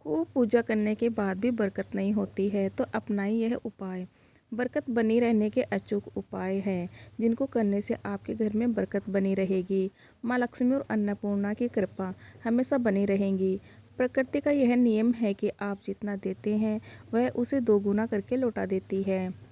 खूब पूजा करने के बाद भी बरकत नहीं होती है तो अपनाएं यह उपाय। बरकत बनी रहने के अचूक उपाय हैं जिनको करने से आपके घर में बरकत बनी रहेगी। माँ लक्ष्मी और अन्नपूर्णा की कृपा हमेशा बनी रहेंगी। प्रकृति का यह नियम है कि आप जितना देते हैं वह उसे दोगुना करके लौटा देती है।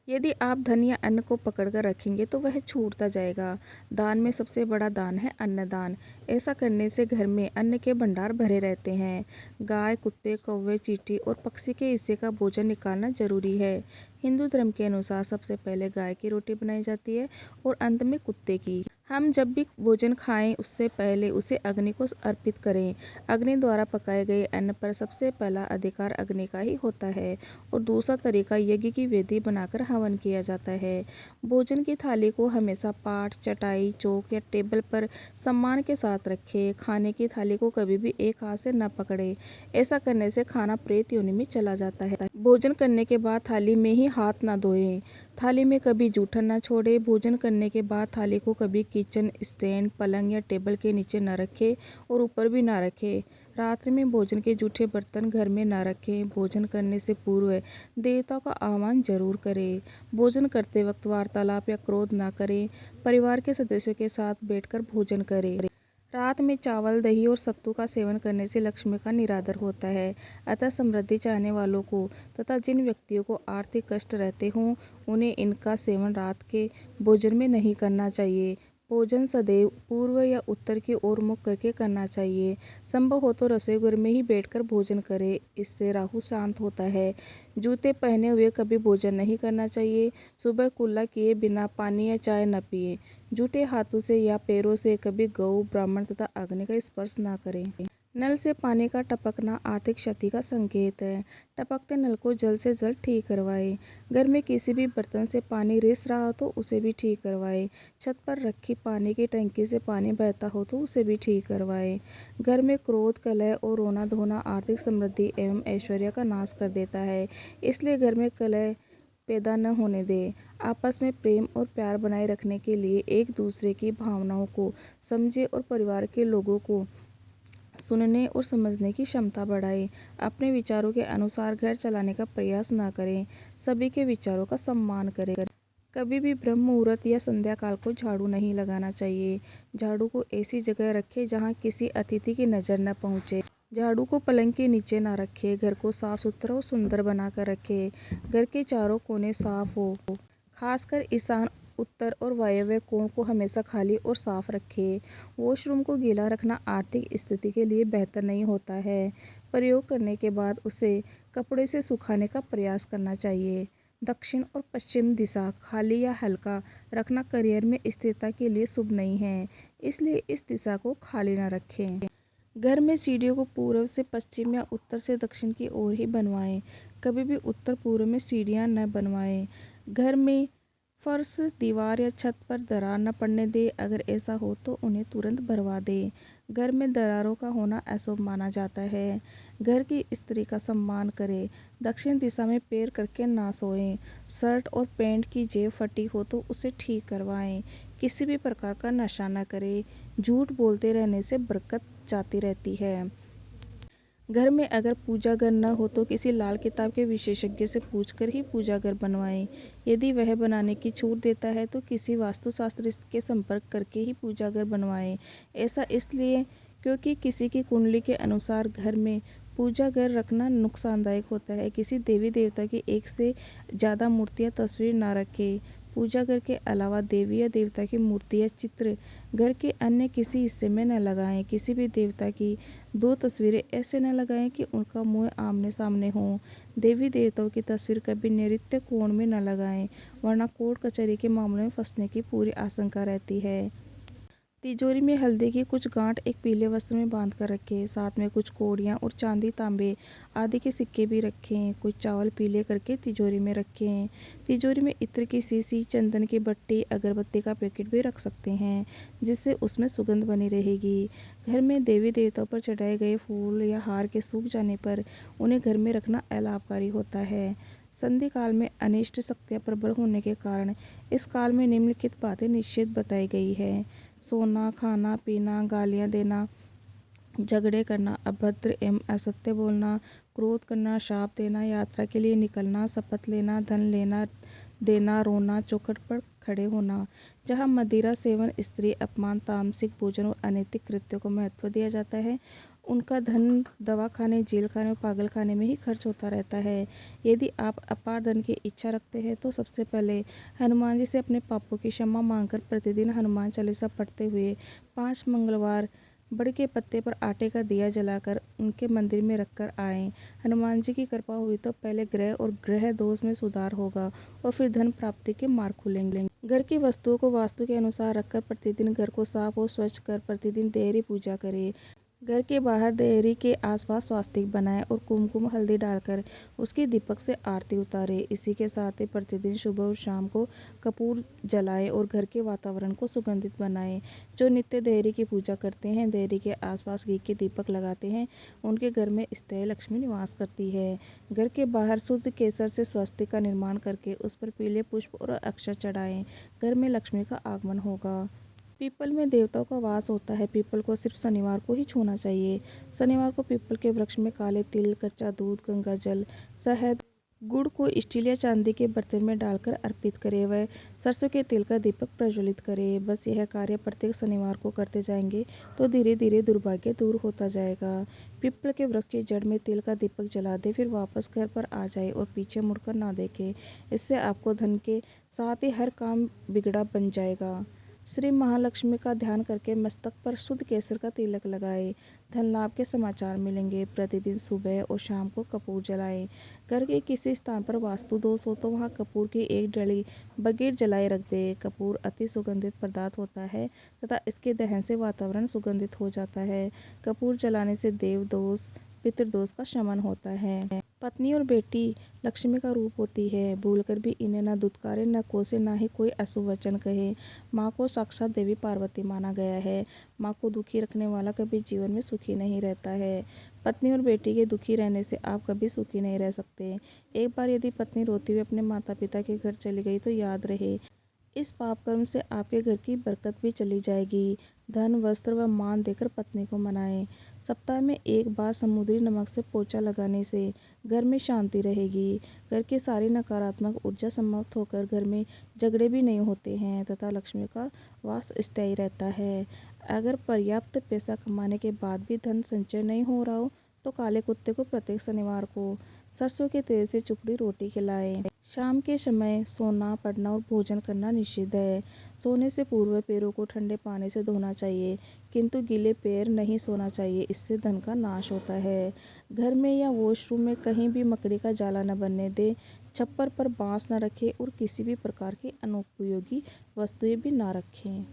यदि आप धन या अन्न को पकड़कर रखेंगे तो वह छूटता जाएगा। दान में सबसे बड़ा दान है अन्नदान। ऐसा करने से घर में अन्न के भंडार भरे रहते हैं। गाय, कुत्ते, कौवे, चींटी और पक्षी के हिस्से का भोजन निकालना जरूरी है। हिंदू धर्म के अनुसार सबसे पहले गाय की रोटी बनाई जाती है और अंत में कुत्ते की। हम जब भी भोजन खाएं उससे पहले उसे अग्नि को अर्पित करें। अग्नि द्वारा पकाए गए अन्न पर सबसे पहला अधिकार अग्नि का ही होता है और दूसरा तरीका यज्ञ की वेदी बनाकर हवन किया जाता है। भोजन की थाली को हमेशा पाट, चटाई, चौक या टेबल पर सम्मान के साथ रखें। खाने की थाली को कभी भी एक हाथ से न पकड़ें। ऐसा करने से खाना प्रेत योनि में चला जाता है। भोजन करने के बाद थाली में ही हाथ न धोएं। थाली में कभी जूठन न छोड़ें। भोजन करने के बाद थाली को कभी किचन स्टैंड, पलंग या टेबल के नीचे न रखें और ऊपर भी न रखें। रात्रि में भोजन के जूठे बर्तन घर में न रखें। भोजन करने से पूर्व देवताओं का आह्वान जरूर करें। भोजन करते वक्त वार्तालाप या क्रोध न करें। परिवार के सदस्यों के साथ बैठकर भोजन करें। रात में चावल, दही और सत्तू का सेवन करने से लक्ष्मी का निरादर होता है। अतः समृद्धि चाहने वालों को तथा जिन व्यक्तियों को आर्थिक कष्ट रहते हों उन्हें इनका सेवन रात के भोजन में नहीं करना चाहिए। भोजन सदैव पूर्व या उत्तर की ओर मुख करके करना चाहिए। संभव हो तो रसोई घर में ही बैठकर भोजन करें। इससे राहु शांत होता है। जूते पहने हुए कभी भोजन नहीं करना चाहिए। सुबह कुल्ला किए बिना पानी या चाय न पिए। जूठे हाथों से या पैरों से कभी गौ, ब्राह्मण तथा अग्नि का स्पर्श न करें। नल से पानी का टपकना आर्थिक क्षति का संकेत है। टपकते नल को जल्द से जल्द ठीक करवाएं। घर में किसी भी बर्तन से पानी रिस रहा हो तो उसे भी ठीक करवाएं। छत पर रखी पानी की टंकी से पानी बहता हो तो उसे भी ठीक करवाएं। घर में क्रोध, कलह और रोना धोना आर्थिक समृद्धि एवं ऐश्वर्य का नाश कर देता है। इसलिए घर में कलह पैदा न होने दें। आपस में प्रेम और प्यार बनाए रखने के लिए एक दूसरे की भावनाओं को समझें और परिवार के लोगों को सुनने और समझने की क्षमता बढ़ाएं। अपने विचारों के अनुसार घर चलाने का प्रयास न करें। सभी के विचारों का सम्मान करें। कभी भी ब्रह्म मुहूर्त या संध्या काल को झाड़ू नहीं लगाना चाहिए। झाड़ू को ऐसी जगह रखें जहां किसी अतिथि की नज़र न पहुंचे। झाड़ू को पलंग के नीचे ना रखें। घर को साफ सुथरा और सुंदर बनाकर रखें। घर के चारों कोने साफ हो। खासकर ईशान, उत्तर और वायव्य कोण को हमेशा खाली और साफ रखें। वॉशरूम को गीला रखना आर्थिक स्थिति के लिए बेहतर नहीं होता है। प्रयोग करने के बाद उसे कपड़े से सुखाने का प्रयास करना चाहिए। दक्षिण और पश्चिम दिशा खाली या हल्का रखना करियर में स्थिरता के लिए शुभ नहीं है। इसलिए इस दिशा को खाली न रखें। घर में सीढ़ियों को पूर्व से पश्चिम या उत्तर से दक्षिण की ओर ही बनवाएं। कभी भी उत्तर पूर्व में सीढ़ियां न बनवाएं। घर में फर्श, दीवार या छत पर दरार न पड़ने दें। अगर ऐसा हो तो उन्हें तुरंत भरवा दें। घर में दरारों का होना अशुभ माना जाता है। घर की स्त्री का सम्मान करें। दक्षिण दिशा में पैर करके ना सोएं। शर्ट और पैंट की जेब फटी हो तो उसे ठीक करवाएं। किसी भी प्रकार का नशा न करें। झूठ बोलते रहने से बरकत जाती रहती है। घर में अगर पूजा घर न हो तो किसी लाल किताब के विशेषज्ञ से पूछकर ही पूजा घर बनवाएं। यदि वह बनाने की छूट देता है तो किसी वास्तुशास्त्री के संपर्क करके ही पूजा घर बनवाएं। ऐसा इसलिए क्योंकि किसी की कुंडली के अनुसार घर में पूजा घर रखना नुकसानदायक होता है। किसी देवी देवता की एक से ज़्यादा मूर्तियाँ, तस्वीर ना रखें। पूजा घर के अलावा देवी या देवता की मूर्ति या चित्र घर के अन्य किसी हिस्से में न लगाएं। किसी भी देवता की दो तस्वीरें ऐसे न लगाएं कि उनका मुंह आमने सामने हो। देवी देवताओं की तस्वीर कभी नैऋत्य कोण में न लगाएं, वरना कोर्ट कचहरी के मामलों में फंसने की पूरी आशंका रहती है। तिजोरी में हल्दी की कुछ गांठ एक पीले वस्त्र में बांध कर रखें। साथ में कुछ कौड़ियाँ और चांदी, तांबे आदि के सिक्के भी रखें। कुछ चावल पीले करके तिजोरी में रखें। तिजोरी में इत्र की शीशी, चंदन की बट्टी, अगरबत्ती का पैकेट भी रख सकते हैं, जिससे उसमें सुगंध बनी रहेगी। घर में देवी देवताओं पर चढ़ाए गए फूल या हार के सूख जाने पर उन्हें घर में रखना अलाभकारी होता है। संधि काल में अनिष्ट शक्तियाँ प्रबल होने के कारण इस काल में निम्नलिखित बातें निषेध बताई गई है। सोना, खाना पीना, गालियाँ देना, झगड़े करना, अभद्र एवं असत्य बोलना, क्रोध करना, शाप देना, यात्रा के लिए निकलना, शपथ लेना, धन लेना देना, रोना, चौखट पर खड़े होना। जहाँ मदिरा सेवन, स्त्री अपमान, तामसिक भोजन और अनैतिक कृत्यों को महत्व दिया जाता है, उनका धन दवाखाने, जेल खाने और पागल खाने में ही खर्च होता रहता है। यदि आप अपार धन की इच्छा रखते हैं तो सबसे पहले हनुमान जी से अपने पापों की क्षमा मांगकर प्रतिदिन हनुमान चालीसा पढ़ते हुए 5 मंगलवार बड़ के पत्ते पर आटे का दिया जलाकर उनके मंदिर में रखकर आएं। हनुमान जी की कृपा हुई तो पहले ग्रह और ग्रह दोष में सुधार होगा और फिर धन प्राप्ति के मार्ग खुलेंगे। घर की वस्तुओं को वास्तु के अनुसार रखकर प्रतिदिन घर को साफ और स्वच्छ कर प्रतिदिन देहरी पूजा करें। घर के बाहर देहरी के आसपास स्वास्तिक बनाएं और कुमकुम हल्दी डालकर उसकी दीपक से आरती उतारें। इसी के साथ ही प्रतिदिन सुबह और शाम को कपूर जलाएं और घर के वातावरण को सुगंधित बनाएं। जो नित्य देहरी की पूजा करते हैं, देहरी के आसपास घी के दीपक लगाते हैं, उनके घर में स्थायी लक्ष्मी निवास करती है। घर के बाहर शुद्ध केसर से स्वस्तिक का निर्माण करके उस पर पीले पुष्प और अक्षर चढ़ाएं। घर में लक्ष्मी का आगमन होगा। पीपल में देवताओं का वास होता है। पीपल को सिर्फ शनिवार को ही छूना चाहिए। शनिवार को पीपल के वृक्ष में काले तिल, कच्चा दूध, गंगा जल, शहद, गुड़ को स्टील या चांदी के बर्तन में डालकर अर्पित करें। वह सरसों के तेल का दीपक प्रज्वलित करें। बस यह कार्य प्रत्येक शनिवार को करते जाएंगे तो धीरे धीरे दुर्भाग्य दूर होता जाएगा। पीपल के वृक्ष की जड़ में तेल का दीपक जला दे, फिर वापस घर पर आ जाए और पीछे मुड़कर ना देखे। इससे आपको धन के साथ ही हर काम बिगड़ा बन जाएगा। श्री महालक्ष्मी का ध्यान करके मस्तक पर शुद्ध केसर का तिलक लगाएं। धन लाभ के समाचार मिलेंगे। प्रतिदिन सुबह और शाम को कपूर जलाएं। घर के किसी स्थान पर वास्तु दोष हो तो वहां कपूर की एक डली बगैर जलाए रख दे। कपूर अति सुगंधित पदार्थ होता है तथा इसके दहन से वातावरण सुगंधित हो जाता है। कपूर जलाने से देव दोष, पितृदोष का शमन होता है। पत्नी और बेटी लक्ष्मी का रूप होती है। भूलकर भी इन्हें न दुत्कारे, न कोसे, न ही कोई अशुभ वचन कहे। माँ को साक्षात देवी पार्वती माना गया है। माँ को दुखी रखने वाला कभी जीवन में सुखी नहीं रहता है। पत्नी और बेटी के दुखी रहने से आप कभी सुखी नहीं रह सकते। एक बार यदि पत्नी रोती हुई अपने माता पिता के घर चली गई तो याद रहे, इस पाप कर्म से आपके घर की बरकत भी चली जाएगी। धन, वस्त्र व मान देकर पत्नी को मनाएं। सप्ताह में एक बार समुद्री नमक से पोछा लगाने से घर में शांति रहेगी। घर की सारी नकारात्मक ऊर्जा समाप्त होकर घर में झगड़े भी नहीं होते हैं तथा लक्ष्मी का वास स्थायी रहता है। अगर पर्याप्त पैसा कमाने के बाद भी धन संचय नहीं हो रहा हो तो काले कुत्ते को प्रत्येक शनिवार को सरसों के तेल से चुपड़ी रोटी खिलाएं। शाम के समय सोना, पढ़ना और भोजन करना निषिद्ध है। सोने से पूर्व पैरों को ठंडे पानी से धोना चाहिए, किंतु गीले पैर नहीं सोना चाहिए, इससे धन का नाश होता है। घर में या वॉशरूम में कहीं भी मकड़ी का जाला न बनने दें। छप्पर पर बांस न रखें और किसी भी प्रकार की अनुपयोगी वस्तुएं भी ना रखें।